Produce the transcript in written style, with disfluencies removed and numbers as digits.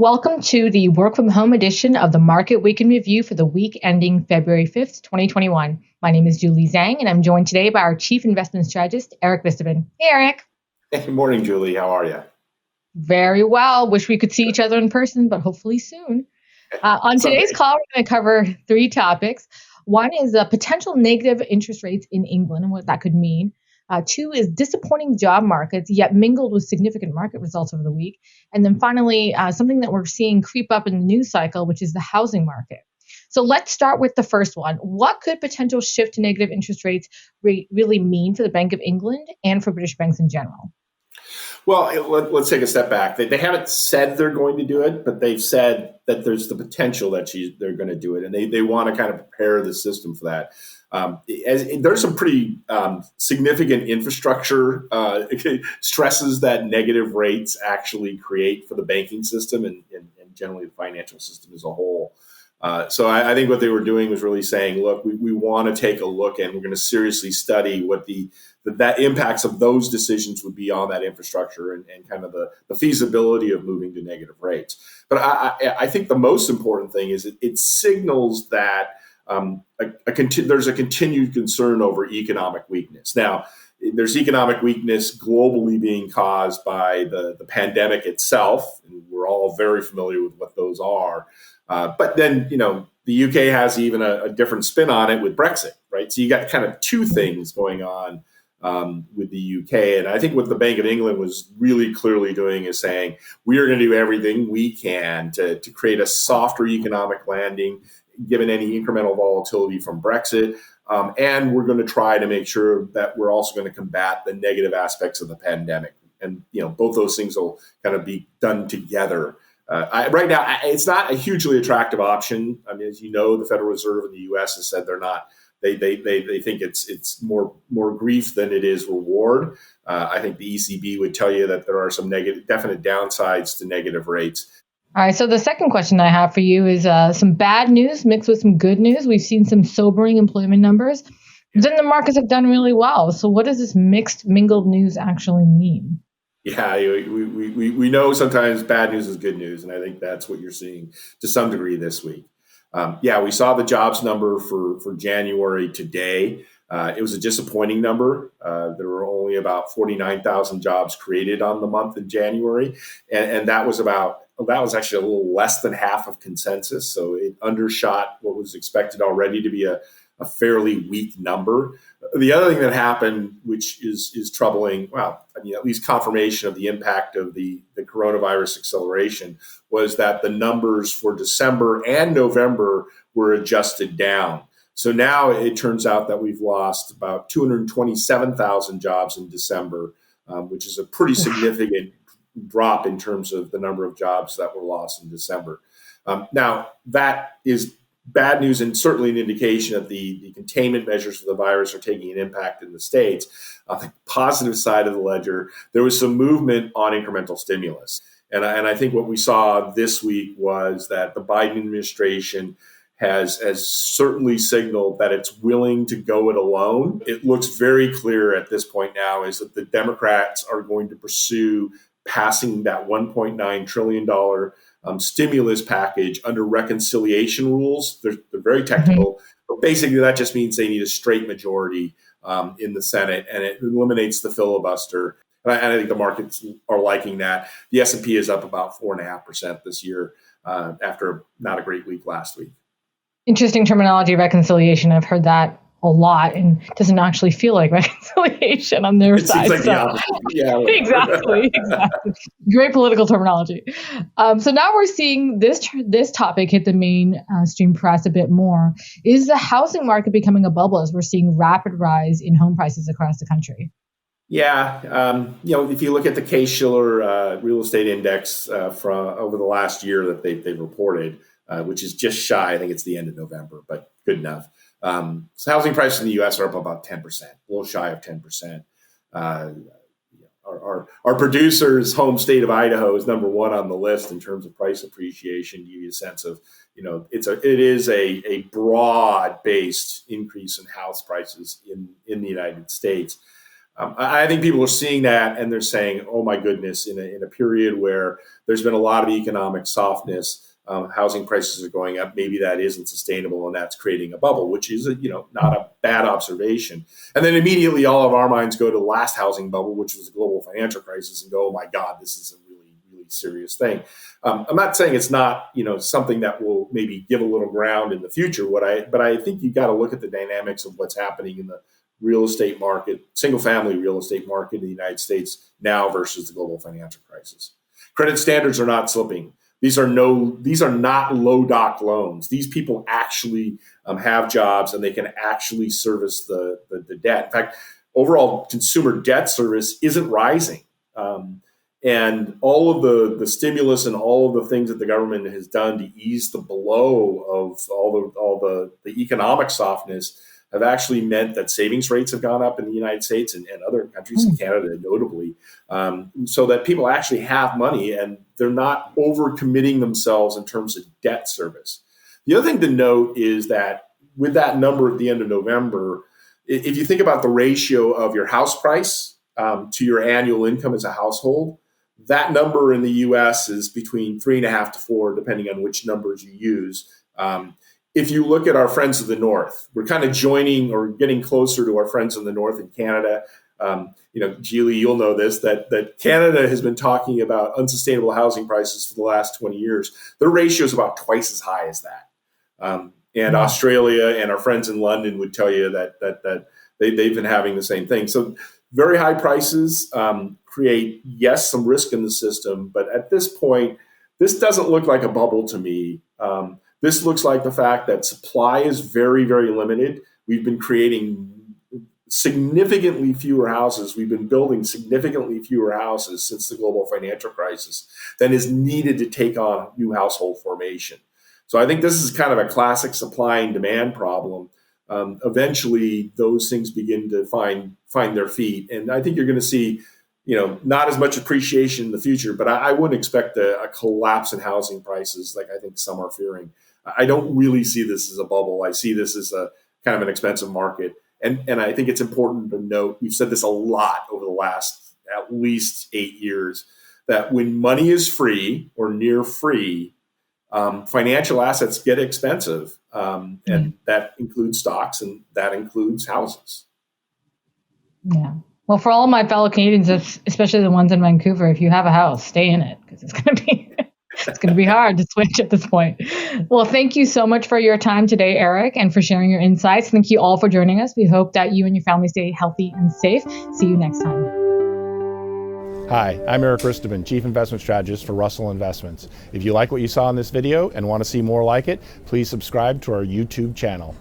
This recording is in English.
Welcome to the work from home edition of the Market Week in Review for the week ending February 5th, 2021. My name is Julie Zhang, and I'm joined today by our Chief Investment Strategist, Eric Vistavan. Hey, Eric. Hey, good morning, Julie. How are you? Very well. Wish we could see each other in person, but hopefully soon. On today's call, we're going to cover three topics. One is potential negative interest rates in England and what that could mean. Two is disappointing job markets, yet mingled with significant market results over the week. And then finally, something that we're seeing creep up in the news cycle, which is the housing market. So let's start with the first one. What could potential shift to negative interest rates really mean for the Bank of England and for British banks in general? Well, let's take a step back. They haven't said they're going to do it, but they've said that there's the potential that they're going to do it, and they want to kind of prepare the system for that. There's some pretty significant infrastructure stresses that negative rates actually create for the banking system and generally the financial system as a whole. So I think what they were doing was really saying, look, we want to take a look and we're going to seriously study what that impacts of those decisions would be on that infrastructure and kind of the feasibility of moving to negative rates. But I think the most important thing is it signals that there's a continued concern over economic weakness. Now, there's economic weakness globally being caused by the pandemic itself, and we're all very familiar with what those are. But then, the UK has even a different spin on it with Brexit, right? So you got kind of two things going on with the UK. And I think what the Bank of England was really clearly doing is saying, we are going to do everything we can to create a softer economic landing, given any incremental volatility from Brexit. And we're going to try to make sure that we're also going to combat the negative aspects of the pandemic. And, both those things will kind of be done together. Right now, it's not a hugely attractive option. I mean, as you know, the Federal Reserve in the U.S. has said they're not. They think it's more grief than it is reward. I think the ECB would tell you that there are some definite downsides to negative rates. All right. So the second question I have for you is some bad news mixed with some good news. We've seen some sobering employment numbers. Then the markets have done really well. So what does this mixed, mingled news actually mean? Yeah, we know sometimes bad news is good news, and I think that's what you're seeing to some degree this week. We saw the jobs number for January today. It was a disappointing number. There were only about 49,000 jobs created on the month in January, and that was actually a little less than half of consensus. So it undershot what was expected already to be a fairly weak number. The other thing that happened, which is troubling, at least confirmation of the impact of the coronavirus acceleration, was that the numbers for December and November were adjusted down. So now it turns out that we've lost about 227,000 jobs in December, which is a pretty significant drop in terms of the number of jobs that were lost in December. Now, that is bad news and certainly an indication that the containment measures for the virus are taking an impact in the States. On the positive side of the ledger, there was some movement on incremental stimulus. And I think what we saw this week was that the Biden administration has certainly signaled that it's willing to go it alone. It looks very clear at this point now is that the Democrats are going to pursue passing that $1.9 trillion stimulus package under reconciliation rules. They're very technical, but basically that just means they need a straight majority in the Senate, and it eliminates the filibuster. And I think the markets are liking that. The S&P is up about 4.5% this year after not a great week last week. Interesting terminology, reconciliation. I've heard that a lot, and it doesn't actually feel like reconciliation on their side. Seems like Exactly. Great political terminology. So now we're seeing this topic hit the mainstream press a bit more. Is the housing market becoming a bubble as we're seeing rapid rise in home prices across the country? Yeah, if you look at the Case-Shiller real estate index from over the last year that they've reported, which is just shy, I think it's the end of November, but good enough. So housing prices in the U.S. are up about 10%, a little shy of 10%. Our producer's home state of Idaho is number one on the list in terms of price appreciation. To give you a sense of, it is a broad-based increase in house prices in the United States. I think people are seeing that and they're saying, oh my goodness, in a period where there's been a lot of economic softness, housing prices are going up. Maybe that isn't sustainable, and that's creating a bubble, which is not a bad observation. And then immediately, all of our minds go to the last housing bubble, which was the global financial crisis, and go, "Oh my God, this is a really, really serious thing." I'm not saying it's not something that will maybe give a little ground in the future. But I think you've got to look at the dynamics of what's happening in the real estate market, single family real estate market in the United States now versus the global financial crisis. Credit standards are not slipping. These are not low doc loans. These people actually have jobs and they can actually service the debt. In fact, overall consumer debt service isn't rising. And all of the stimulus and all of the things that the government has done to ease the blow of all the economic softness have actually meant that savings rates have gone up in the United States and other countries, in Canada notably, so that people actually have money and they're not overcommitting themselves in terms of debt service. The other thing to note is that with that number at the end of November, if you think about the ratio of your house price to your annual income as a household, that number in the U.S. is between 3.5 to 4, depending on which numbers you use. If you look at our friends of the North, we're kind of joining or getting closer to our friends in the North in Canada. Geely, you'll know this, that Canada has been talking about unsustainable housing prices for the last 20 years. Their ratio is about twice as high as that. And Australia and our friends in London would tell you that they've been having the same thing. So very high prices create, yes, some risk in the system. But at this point, this doesn't look like a bubble to me. This looks like the fact that supply is very, very limited. We've been creating significantly fewer houses. We've been building significantly fewer houses since the global financial crisis than is needed to take on new household formation. So I think this is kind of a classic supply and demand problem. Eventually, those things begin to find their feet. And I think you're going to see not as much appreciation in the future, but I wouldn't expect a collapse in housing prices like I think some are fearing. I don't really see this as a bubble. I see this as a kind of an expensive market. And I think it's important to note, we've said this a lot over the last at least 8 years, that when money is free or near free, financial assets get expensive. And that includes stocks and that includes houses. Yeah. Well, for all of my fellow Canadians, especially the ones in Vancouver, if you have a house, stay in it because it's going to be hard to switch at this point. Well, thank you so much for your time today, Eric, and for sharing your insights. Thank you all for joining us. We hope that you and your family stay healthy and safe. See you next time. Hi, I'm Eric Risteman, Chief Investment Strategist for Russell Investments. If you like what you saw in this video and want to see more like it, please subscribe to our YouTube channel.